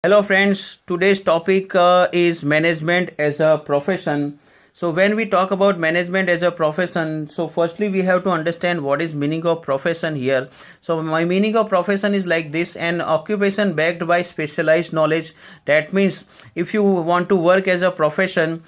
Hello, friends. Today's topic is management as a profession. So, when we talk about management as a profession, so firstly we have to understand what is meaning of profession here. So, my meaning of profession is like this: an occupation backed by specialized knowledge. That means if you want to work as a professional,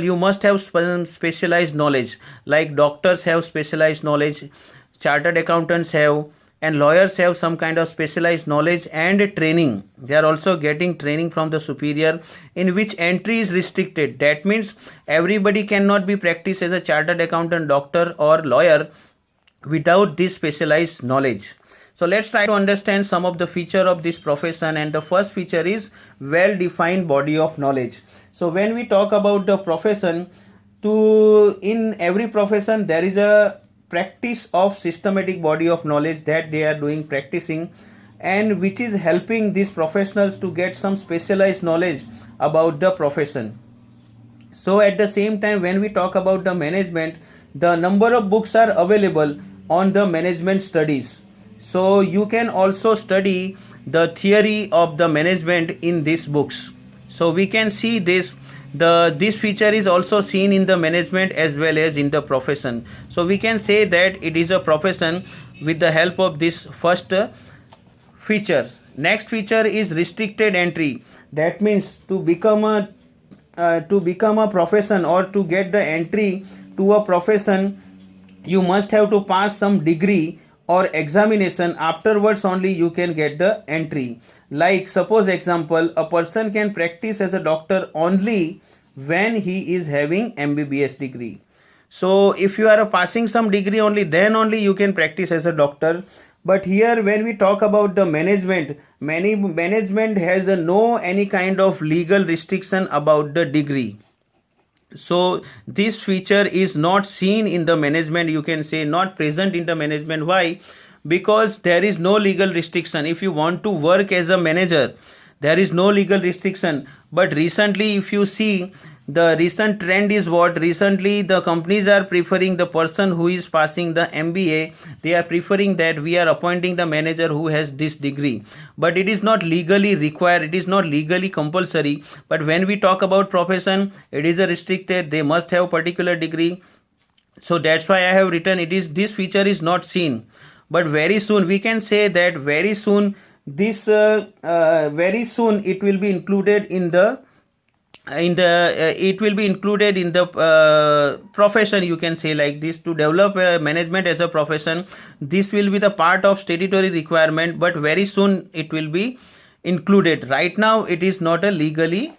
you must have specialized knowledge. Like doctors have specialized knowledge, chartered accountants have, and lawyers have some kind of specialized knowledge and training. They are also getting training from the superior, in which entry is restricted. That means everybody cannot be practiced as a chartered accountant, doctor or lawyer without this specialized knowledge. So let's try to understand some of the feature of this profession, and the first feature is well defined body of knowledge. So when we talk about the profession, to in every profession there is a practice of systematic body of knowledge that they are doing practicing, and which is helping these professionals to get some specialized knowledge about the profession. So at the same time, when we talk about the management, the number of books are available on the management studies. So you can also study the theory of the management in these books. So we can see this feature is also seen in the management as well as in the profession. So we can say that it is a profession with the help of this first feature. Next feature is restricted entry. That means to become a profession, or to get the entry to a profession, you must have to pass some degree or examination. Afterwards only you can get the entry. Like suppose example, a person can practice as a doctor only when he is having MBBS degree. So if you are passing some degree only, then only you can practice as a doctor. But here when we talk about the management, many management has no any kind of legal restriction about the degree. So this feature is not seen in the management, you can say not present in the management. Why? Because there is no legal restriction. If you want to work as a manager, there is no legal restriction. But recently if you see, the recent trend is what? Recently the companies are preferring the person who is passing the MBA. They are preferring that we are appointing the manager who has this degree. But it is not legally required, it is not legally compulsory. But when we talk about profession, it is a restricted, they must have particular degree. So that's why I have written it is, this feature is not seen. But very soon we can say that very soon very soon it will be included in the profession, you can say like this. To develop management as a profession, this will be the part of statutory requirement, but very soon it will be included. Right now it is not a legally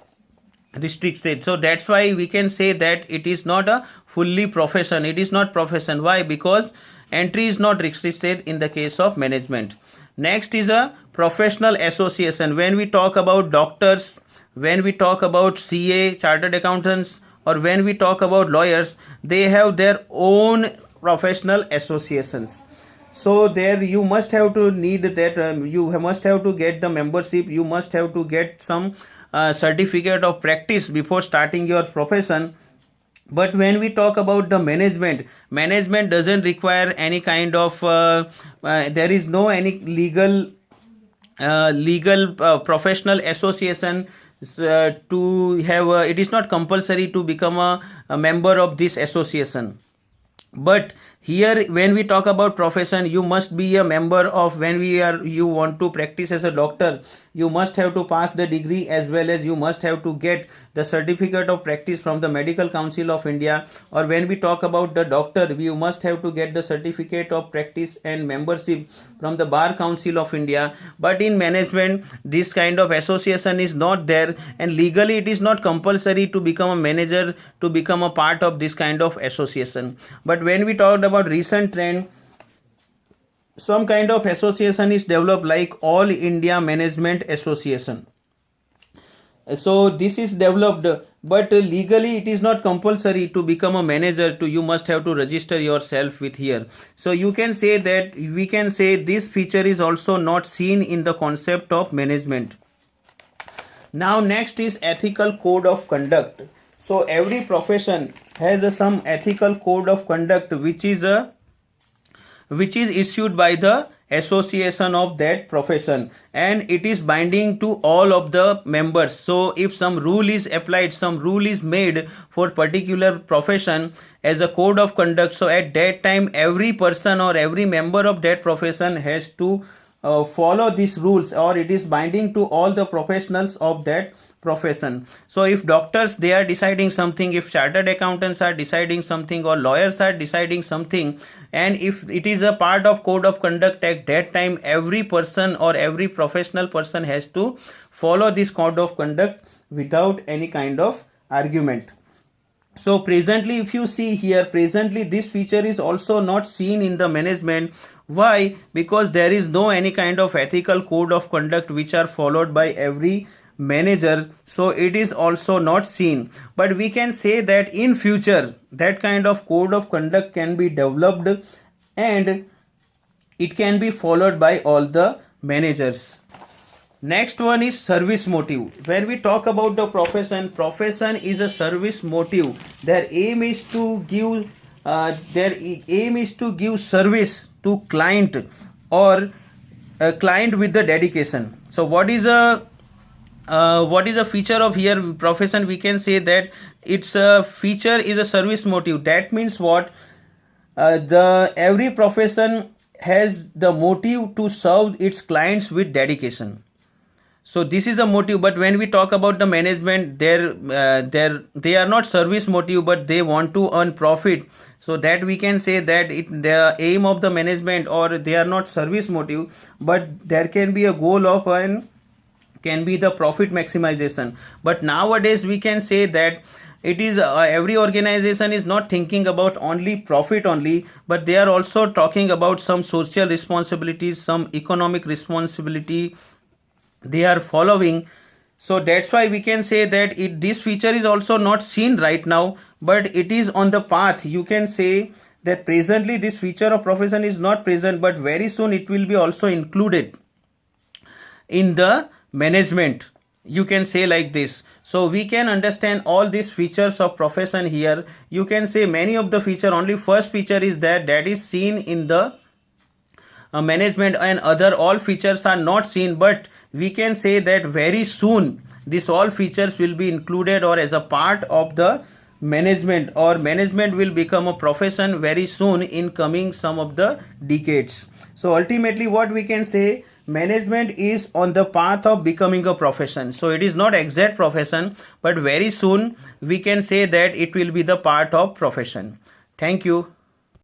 restricted. So that's why we can say that it is not a fully profession, it is not profession. Why? Because entry is not restricted in the case of management. Next is a professional association. When we talk about doctors, when we talk about CA, chartered accountants, or when we talk about lawyers, they have their own professional associations. So there you must have to need that, you must have to get the membership, you must have to get some certificate of practice before starting your profession. But when we talk about the management doesn't require any kind of there is no any legal professional association to have it is not compulsory to become a member of this association. But here when we talk about profession, you must be a member of, when you want to practice as a doctor, you must have to pass the degree, as well as you must have to get the certificate of practice from the Medical Council of India. Or when we talk about the doctor, you must have to get the certificate of practice and membership from the Bar Council of India. But in management, this kind of association is not there, and legally it is not compulsory to become a manager to become a part of this kind of association. But when we talked about recent trend, some kind of association is developed, like All India Management Association. So this is developed, but legally it is not compulsory to become a manager. You must have to register yourself with here. So you can say that, we can say this feature is also not seen in the concept of management. Now next is ethical code of conduct. So every profession has some ethical code of conduct which is issued by the association of that profession, and it is binding to all of the members. So if some rule is applied, some rule is made for particular profession as a code of conduct, so at that time every person or every member of that profession has to follow these rules, or it is binding to all the professionals of that profession. So if doctors, they are deciding something, if chartered accountants are deciding something, or lawyers are deciding something, and if it is a part of code of conduct, at that time every person or every professional person has to follow this code of conduct without any kind of argument. So presently, if you see here, presently this feature is also not seen in the management. Why? Because there is no any kind of ethical code of conduct which are followed by every manager, so it is also not seen. But we can say that in future that kind of code of conduct can be developed and it can be followed by all the managers. Next one is service motive. When we talk about the profession is a service motive. Their aim is to give service to client, or a client with the dedication. So what is a feature of here profession? We can say that its a feature is a service motive. That means what? The every profession has the motive to serve its clients with dedication. So this is a motive. But when we talk about the management, they are not service motive, but they want to earn profit. So that we can say that the aim of the management, or they are not service motive, but there can be a goal of can be the profit maximization. But nowadays we can say that it is every organization is not thinking about only profit only, but they are also talking about some social responsibilities, some economic responsibility they are following. So that's why we can say that this feature is also not seen right now, but it is on the path. You can say that presently this feature of profession is not present, but very soon it will be also included in the management, you can say like this. So we can understand all these features of profession here. You can say many of the feature, only first feature is that is seen in the management, and other all features are not seen. But we can say that very soon this all features will be included or as a part of the management, or management will become a profession very soon in coming some of the decades. So ultimately what we can say, management is on the path of becoming a profession. So it is not exact profession, but very soon we can say that it will be the part of profession. Thank you.